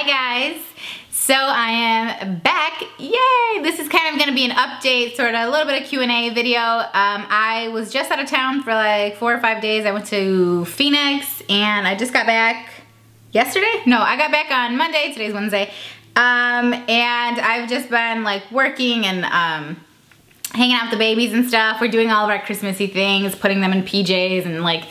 guys, so I am back, yay! This is kind of gonna be an update, sort of a little bit of Q&A video. I was just out of town for like 4 or 5 days. I went to Phoenix and I just got back yesterday? No, I got back on Monday, today's Wednesday. And I've just been like working and hanging out with the babies and stuff. We're doing all of our Christmassy things, putting them in PJs and like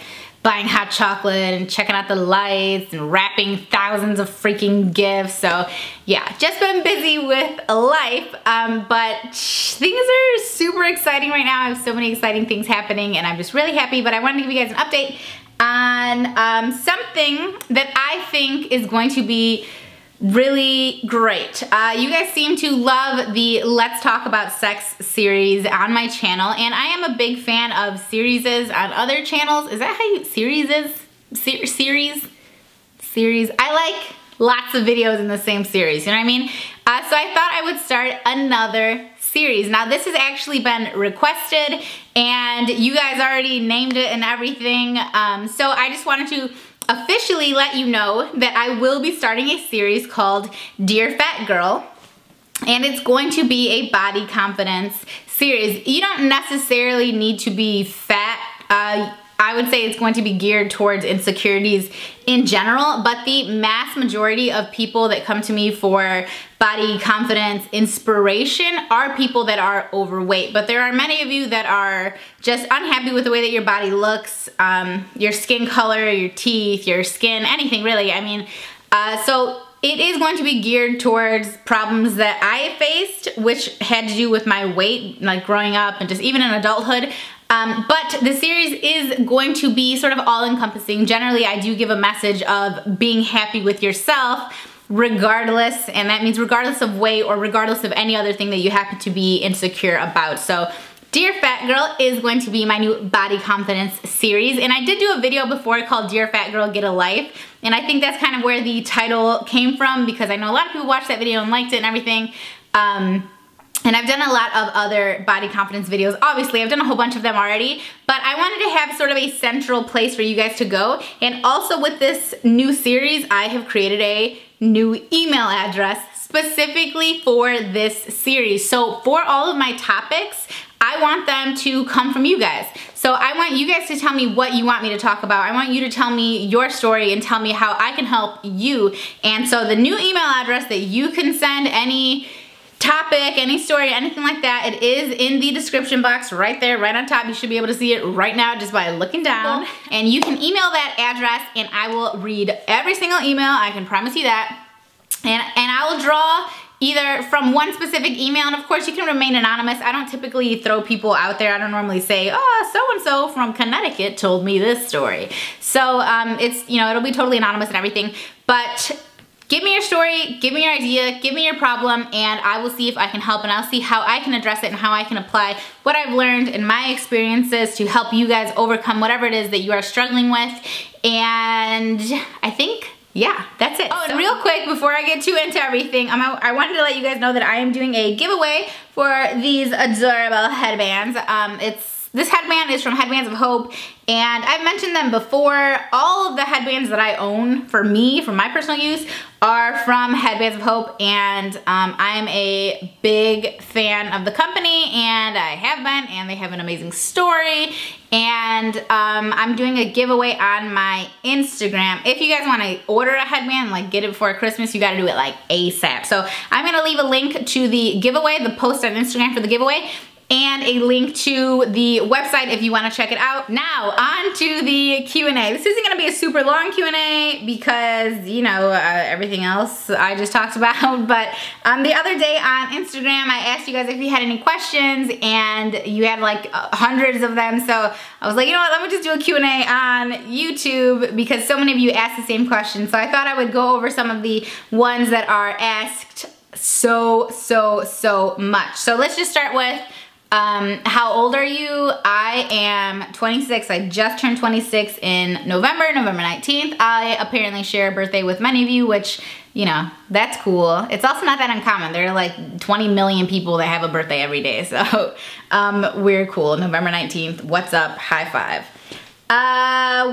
buying hot chocolate and checking out the lights and wrapping thousands of freaking gifts. So yeah, just been busy with life, but things are super exciting right now. I have so many exciting things happening and I'm just really happy, but I wanted to give you guys an update on something that I think is going to be really great. You guys seem to love the Let's Talk About Sex series on my channel, and I am a big fan of series on other channels. Is that how you, series? I like lots of videos in the same series, you know what I mean? So I thought I would start another series. Now this has actually been requested and you guys already named it and everything. So I just wanted to officially let you know that I will be starting a series called Dear Fat Girl, and it's going to be a body confidence series. You don't necessarily need to be fat. I would say it's going to be geared towards insecurities in general, but the mass majority of people that come to me for body confidence inspiration are people that are overweight. But there are many of you that are just unhappy with the way that your body looks, your skin color, your teeth, your skin, anything really. I mean, so it is going to be geared towards problems that I faced, which had to do with my weight, like growing up and just even in adulthood. But the series is going to be sort of all-encompassing. Generally, I do give a message of being happy with yourself regardless, and that means regardless of weight or regardless of any other thing that you happen to be insecure about. So Dear Fat Girl is going to be my new body confidence series, and I did do a video before called Dear Fat Girl Get a Life, and I think that's kind of where the title came from because I know a lot of people watched that video and liked it and everything. And I've done a lot of other body confidence videos. Obviously, I've done a whole bunch of them already, but I wanted to have sort of a central place for you guys to go. And also with this new series, I have created a new email address specifically for this series. So for all of my topics, I want them to come from you guys. So I want you guys to tell me what you want me to talk about. I want you to tell me your story and tell me how I can help you. And so the new email address that you can send any topic, any story, anything like that, it is in the description box right there, right on top. You should be able to see it right now just by looking down. And you can email that address and I will read every single email, I can promise you that. And I will draw either from one specific email, and of course you can remain anonymous. I don't typically throw people out there. I don't normally say, oh, so-and-so from Connecticut told me this story. So it's, you know, it'll be totally anonymous and everything, but give me your story, give me your idea, give me your problem, and I will see if I can help, and I'll see how I can address it and how I can apply what I've learned in my experiences to help you guys overcome whatever it is that you are struggling with. And I think, yeah, that's it. Oh, and real quick, before I get too into everything, I wanted to let you guys know that I am doing a giveaway for these adorable headbands. This headband is from Headbands of Hope, and I've mentioned them before. All of the headbands that I own for me, for my personal use, are from Headbands of Hope, and I'm a big fan of the company, and I have been, and they have an amazing story, and I'm doing a giveaway on my Instagram. If you guys want to order a headband, like get it before Christmas, you got to do it like ASAP. So I'm going to leave a link to the giveaway, the post on Instagram for the giveaway, and a link to the website if you want to check it out. Now, on to the Q&A. This isn't going to be a super long Q&A because, you know, everything else I just talked about, but the other day on Instagram, I asked you guys if you had any questions, and you had like hundreds of them, so I was like, you know what, let me just do a Q&A on YouTube because so many of you asked the same question, so I thought I would go over some of the ones that are asked so much. So let's just start with how old are you? I am 26. I just turned 26 in November 19th. I apparently share a birthday with many of you, which, you know, that's cool. It's also not that uncommon. There are like 20 million people that have a birthday every day, so we're cool. November 19th, what's up? High five.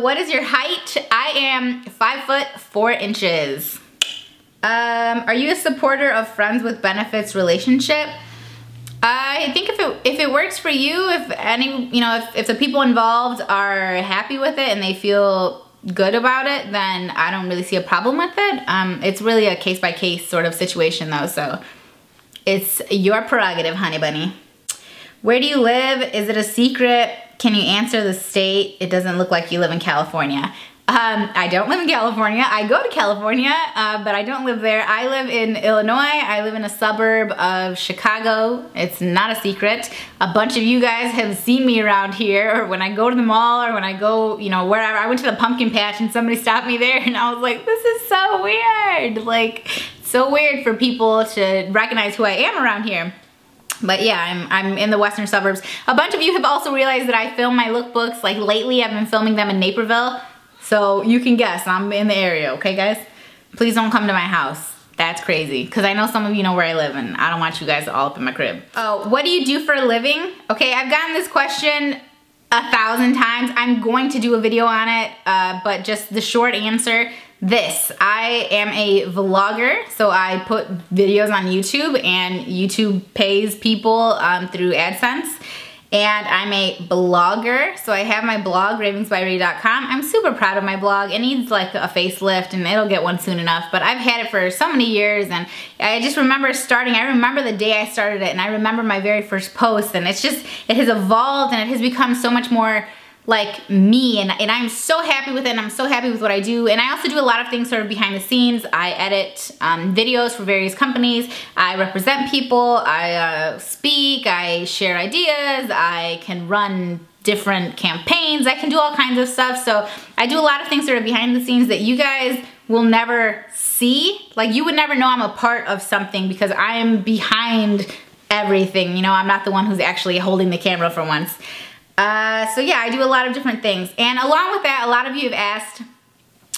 What is your height? I am 5'4". Are you a supporter of friends with benefits relationship? I think if it works for you, if the people involved are happy with it and they feel good about it, then I don't really see a problem with it. It's really a case-by-case sort of situation though, so it's your prerogative, honey bunny. Where do you live? Is it a secret? Can you answer the state? It doesn't look like you live in California. I don't live in California. I go to California, but I don't live there. I live in Illinois. I live in a suburb of Chicago. It's not a secret. A bunch of you guys have seen me around here, or when I go to the mall, or when I go, wherever. I went to the pumpkin patch and somebody stopped me there and I was like, this is so weird. Like, so weird for people to recognize who I am around here. But yeah, I'm in the western suburbs. A bunch of you have also realized that I film my lookbooks. Like lately, I've been filming them in Naperville. So you can guess, I'm in the area, okay guys? Please don't come to my house. That's crazy, because I know some of you know where I live and I don't want you guys all up in my crib. Oh, what do you do for a living? Okay, I've gotten this question 1,000 times. I'm going to do a video on it, but just the short answer, this. I am a vlogger, so I put videos on YouTube and YouTube pays people through AdSense. And I'm a blogger, so I have my blog, ravingsbyrae.com. I'm super proud of my blog. It needs like a facelift and it'll get one soon enough, but I've had it for so many years and I just remember starting. I remember the day I started it and I remember my very first post, and it has evolved and it has become so much more like me, and I'm so happy with it, and I'm so happy with what I do. And I also do a lot of things sort of behind the scenes. I edit videos for various companies. I represent people. I speak. I share ideas. I can run different campaigns. I can do all kinds of stuff. So I do a lot of things sort of behind the scenes that you guys will never see. Like, you would never know I'm a part of something because I am behind everything. I'm not the one who's actually holding the camera for once. So yeah, I do a lot of different things. And along with that, a lot of you have asked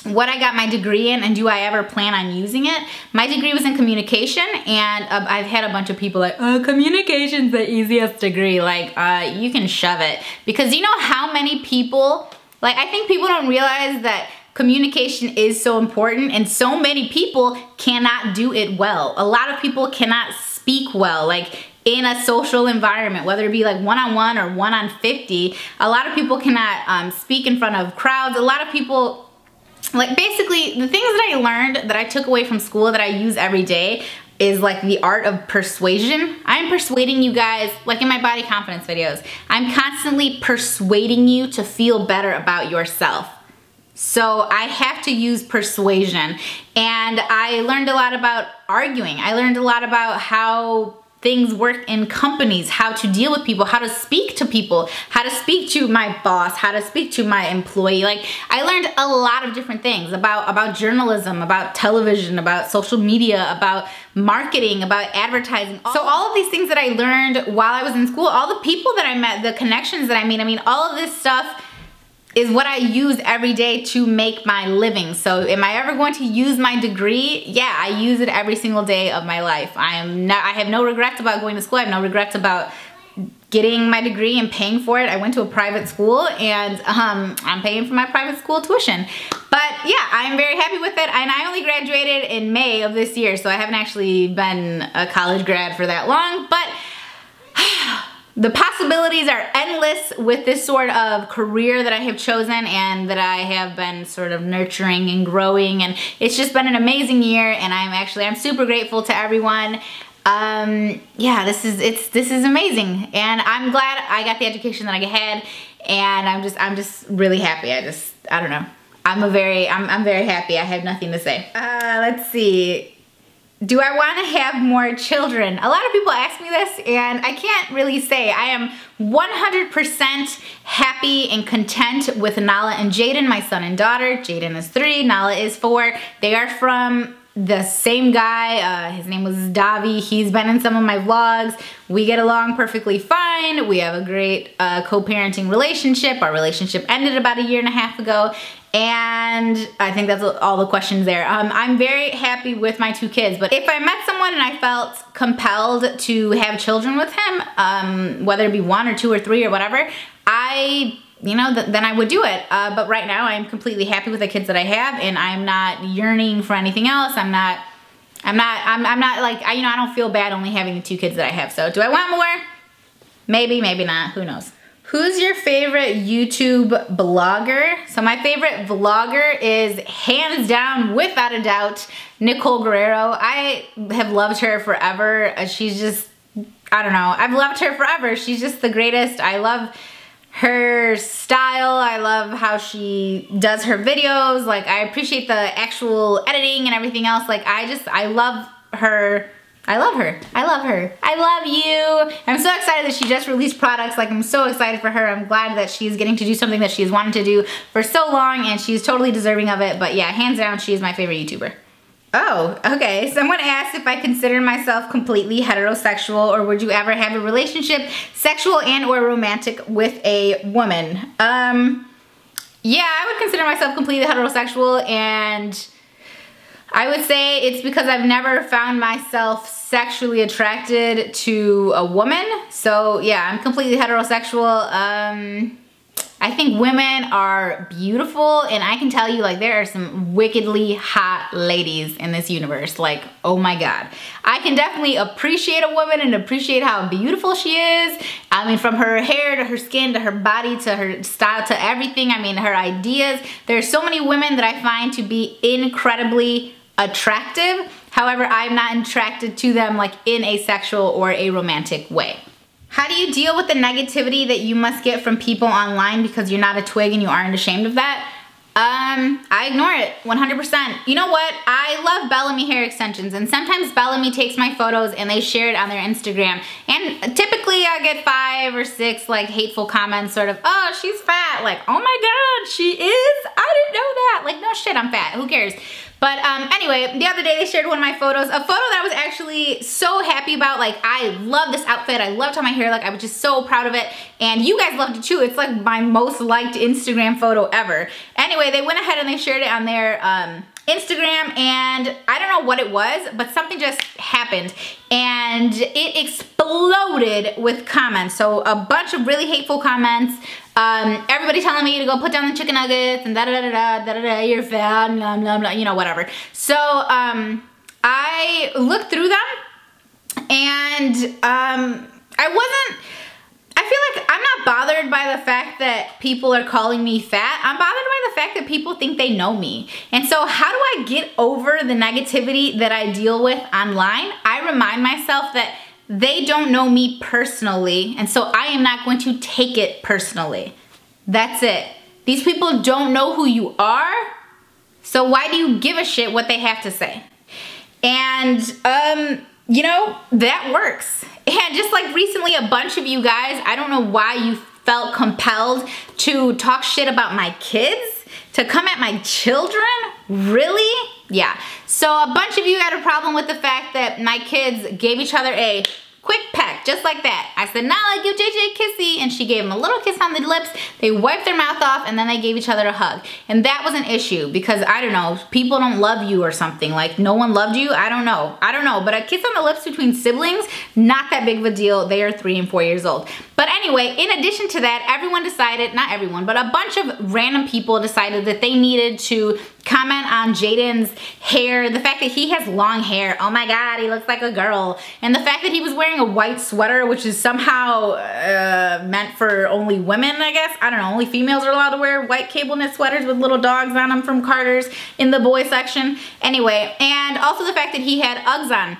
what I got my degree in and do I ever plan on using it. My degree was in communication, and I've had a bunch of people like, oh, communication's the easiest degree. Like, you can shove it. Because you know how many people, like, I think people don't realize that communication is so important and so many people cannot do it well. A lot of people cannot speak well. Like, in a social environment, whether it be like one-on-one or one-on-50, a lot of people cannot speak in front of crowds. A lot of people, like, basically the things that I learned that I took away from school that I use every day is like the art of persuasion. I'm persuading you guys, like in my body confidence videos, I'm constantly persuading you to feel better about yourself. So I have to use persuasion. And I learned a lot about arguing. I learned a lot about how things work in companies, how to deal with people, how to speak to people, how to speak to my boss, how to speak to my employee. Like, I learned a lot of different things about journalism, about television, about social media, about marketing, about advertising. So all of these things that I learned while I was in school, all the people that I met, the connections that I made, I mean, all of this stuff is what I use every day to make my living. So am I ever going to use my degree? Yeah, I use it every single day of my life. I have no regrets about going to school. I have no regrets about getting my degree and paying for it. I went to a private school, and I'm paying for my private school tuition. But yeah, I'm very happy with it. And I only graduated in May of this year, so I haven't actually been a college grad for that long. But the possibilities are endless with this sort of career that I have chosen and that I have been sort of nurturing and growing, and it's just been an amazing year, and I'm super grateful to everyone. Yeah, this is amazing, and I'm glad I got the education that I had, and I'm just really happy. I don't know. I'm very happy. I have nothing to say. Let's see. Do I want to have more children? A lot of people ask me this, and I can't really say. I am 100% happy and content with Nala and Jaden, my son and daughter. Jaden is 3, Nala is 4. They are from the same guy. His name was Davi. He's been in some of my vlogs. We get along perfectly fine. We have a great co-parenting relationship. Our relationship ended about 1.5 years ago. And I think that's all the questions there. I'm very happy with my 2 kids, but if I met someone and I felt compelled to have children with him, whether it be 1 or 2 or 3 or whatever, then I would do it. But right now I'm completely happy with the kids that I have, and I'm not yearning for anything else. I'm not I'm not like, you know, I don't feel bad only having the 2 kids that I have. So do I want more? Maybe, maybe not, who knows. Who's your favorite YouTube blogger? So my favorite vlogger is hands down, without a doubt, Nicole Guerrero. I have loved her forever. She's just, I don't know, I've loved her forever. She's just the greatest. I love her style. I love how she does her videos. Like, I appreciate the actual editing and everything else. Like, I love her. I love her. I love her. I love you. I'm so excited that she just released products. Like, I'm so excited for her. I'm glad that she's getting to do something that she's wanted to do for so long, and she's totally deserving of it. But yeah, hands down, she's my favorite YouTuber. Oh, okay. Someone asked if I consider myself completely heterosexual, or would you ever have a relationship, sexual and or romantic, with a woman? Yeah, I would consider myself completely heterosexual, and I would say it's because I've never found myself sexually attracted to a woman. So yeah, I'm completely heterosexual. I think women are beautiful, and I can tell you, like, there are some wickedly hot ladies in this universe. Like, oh my God. I can definitely appreciate a woman and appreciate how beautiful she is. I mean, from her hair to her skin to her body to her style to everything. I mean, her ideas. There are so many women that I find to be incredibly attractive. However, I'm not attracted to them like in a sexual or a romantic way. How do you deal with the negativity that you must get from people online because you're not a twig and you aren't ashamed of that? I ignore it 100%. You know what? I love Bellamy hair extensions, and sometimes Bellamy takes my photos and they share it on their Instagram, and typically I get 5 or 6 like hateful comments, sort of, oh, she's fat, like, oh my God, she is? I didn't know that. Like, no shit, I'm fat, who cares? But anyway, the other day they shared one of my photos, a photo that I was actually so happy about. Like, I love this outfit, I loved how my hair looked, I was just so proud of it, and you guys loved it too. It's like my most liked Instagram photo ever. Anyway, they went ahead and they shared it on their Instagram, and I don't know what it was, but something just happened and it exploded with comments. So a bunch of really hateful comments. Everybody telling me to go put down the chicken nuggets and da da da da da da da, you're fat, blah blah blah, you know, whatever. So I looked through them, and I feel like I'm not bothered by the fact that people are calling me fat. I'm bothered by the fact that people think they know me. And so how do I get over the negativity that I deal with online? I remind myself that they don't know me personally, and so I am not going to take it personally. That's it. These people don't know who you are, so why do you give a shit what they have to say? And you know, that works. And just like recently, a bunch of you guys, I don't know why you felt compelled to talk shit about my kids, to come at my children. Really? Yeah. So a bunch of you had a problem with the fact that my kids gave each other a quick peck, just like that. I said, Nala, give JJ a kissy, and she gave him a little kiss on the lips. They wiped their mouth off, and then they gave each other a hug. And that was an issue because, I don't know, people don't love you or something. Like, no one loved you? I don't know. I don't know. But a kiss on the lips between siblings, not that big of a deal. They are 3 and 4 years old. But anyway, in addition to that, everyone decided, not everyone, but a bunch of random people decided that they needed to comment on Jaden's hair, the fact that he has long hair. Oh my God, he looks like a girl. And the fact that he was wearing a white sweater, which is somehow meant for only women, I guess. I don't know, only females are allowed to wear white cable knit sweaters with little dogs on them from Carter's in the boy section. Anyway, and also the fact that he had Uggs on.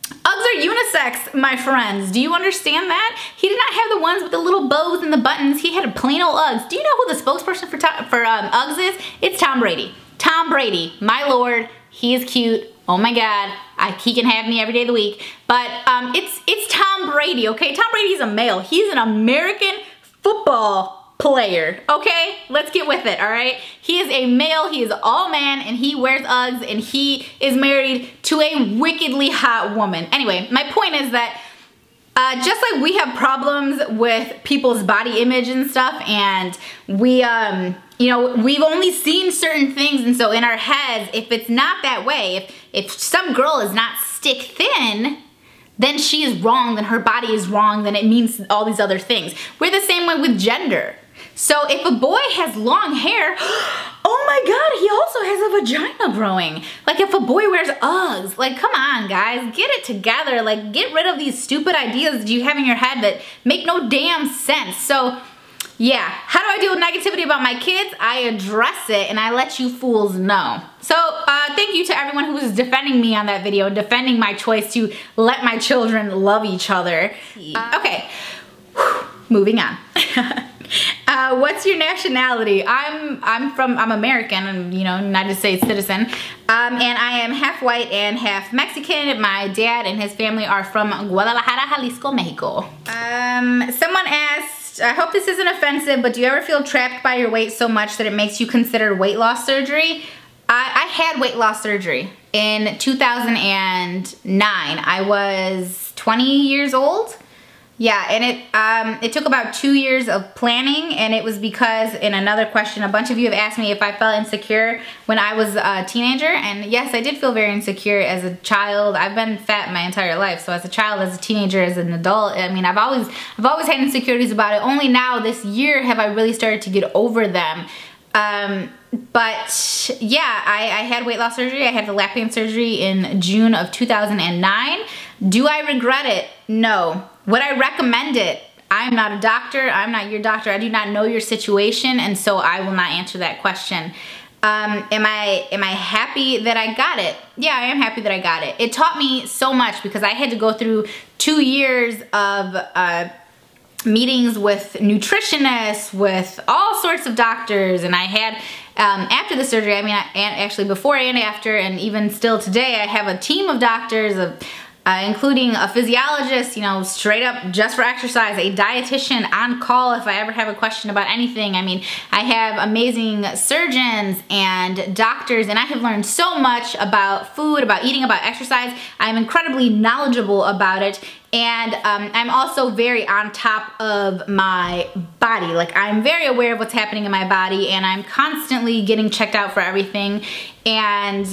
Uggs are unisex, my friends. Do you understand that? He did not have the ones with the little bows and the buttons. He had a plain old Uggs. Do you know who the spokesperson for Uggs is? It's Tom Brady. Tom Brady, my lord, he is cute. Oh my God, he can have me every day of the week. But it's Tom Brady, okay? Tom Brady's a male. He's an American football player, okay? Let's get with it, all right? He is a male, he is all man, and he wears Uggs, and he is married to a wickedly hot woman. Anyway, my point is that just like we have problems with people's body image and stuff, and we, you know, we've only seen certain things, and so in our heads, if it's not that way, if some girl is not stick thin, then she is wrong, then her body is wrong, then it means all these other things. We're the same way with gender. So if a boy has long hair, oh my God, he also has a vagina growing. Like if a boy wears Uggs, like come on guys, get it together. Like get rid of these stupid ideas that you have in your head that make no damn sense. So yeah, how do I deal with negativity about my kids? I address it and I let you fools know. So thank you to everyone who was defending me on that video, defending my choice to let my children love each other. Okay, moving on. What's your nationality? I'm American, and you know, United States citizen, and I am half white and half Mexican. My dad and his family are from Guadalajara, Jalisco, Mexico. Someone asked, I hope this isn't offensive, but do you ever feel trapped by your weight so much that it makes you consider weight loss surgery? I had weight loss surgery in 2009. I was 20 years old. Yeah, and it took about 2 years of planning, and it was because, in another question, a bunch of you have asked me if I felt insecure when I was a teenager, and yes, I did feel very insecure as a child. I've been fat my entire life, so as a child, as a teenager, as an adult, I mean, I've always had insecurities about it. Only now, this year, have I really started to get over them. But yeah, I had weight loss surgery. I had the lap band surgery in June of 2009. Do I regret it? No. Would I recommend it? I'm not a doctor. I'm not your doctor. I do not know your situation, and so I will not answer that question. Am I happy that I got it? Yeah, I am happy that I got it. It taught me so much because I had to go through 2 years of meetings with nutritionists, with all sorts of doctors, and I had, after the surgery, I mean, actually before and after, and even still today, I have a team of doctors, including a physiologist, you know, straight up just for exercise, a dietitian on call if I ever have a question about anything. I mean, I have amazing surgeons and doctors, and I have learned so much about food, about eating, about exercise. I'm incredibly knowledgeable about it, and I'm also very on top of my body. Like, I'm very aware of what's happening in my body, and I'm constantly getting checked out for everything. And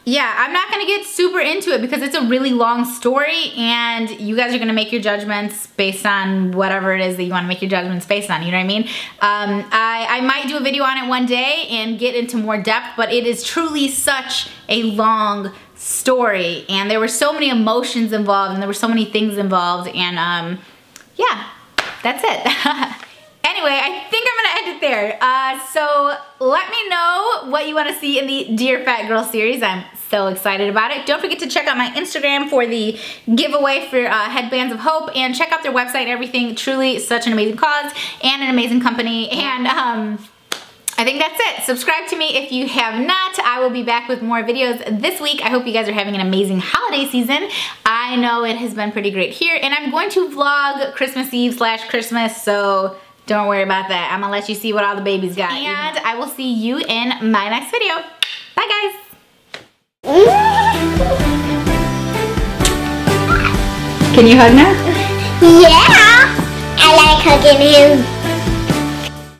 yeah, I'm not gonna get super into it because it's a really long story, and you guys are gonna make your judgments based on whatever it is that you wanna make your judgments based on, you know what I mean? I might do a video on it one day and get into more depth, but it is truly such a long story, and there were so many emotions involved, and there were so many things involved, and yeah, that's it. Anyway, I think I'm gonna end it there. So let me know what you wanna see in the Dear Fat Girl series. I'm so excited about it. Don't forget to check out my Instagram for the giveaway for Headbands of Hope, and check out their website and everything. Truly such an amazing cause and an amazing company, and I think that's it. Subscribe to me if you have not. I will be back with more videos this week. I hope you guys are having an amazing holiday season. I know it has been pretty great here, and I'm going to vlog Christmas Eve / Christmas, so don't worry about that. I'm gonna let you see what all the babies got. And I will see you in my next video. Bye guys. Can you hug now? Yeah, I like hugging him.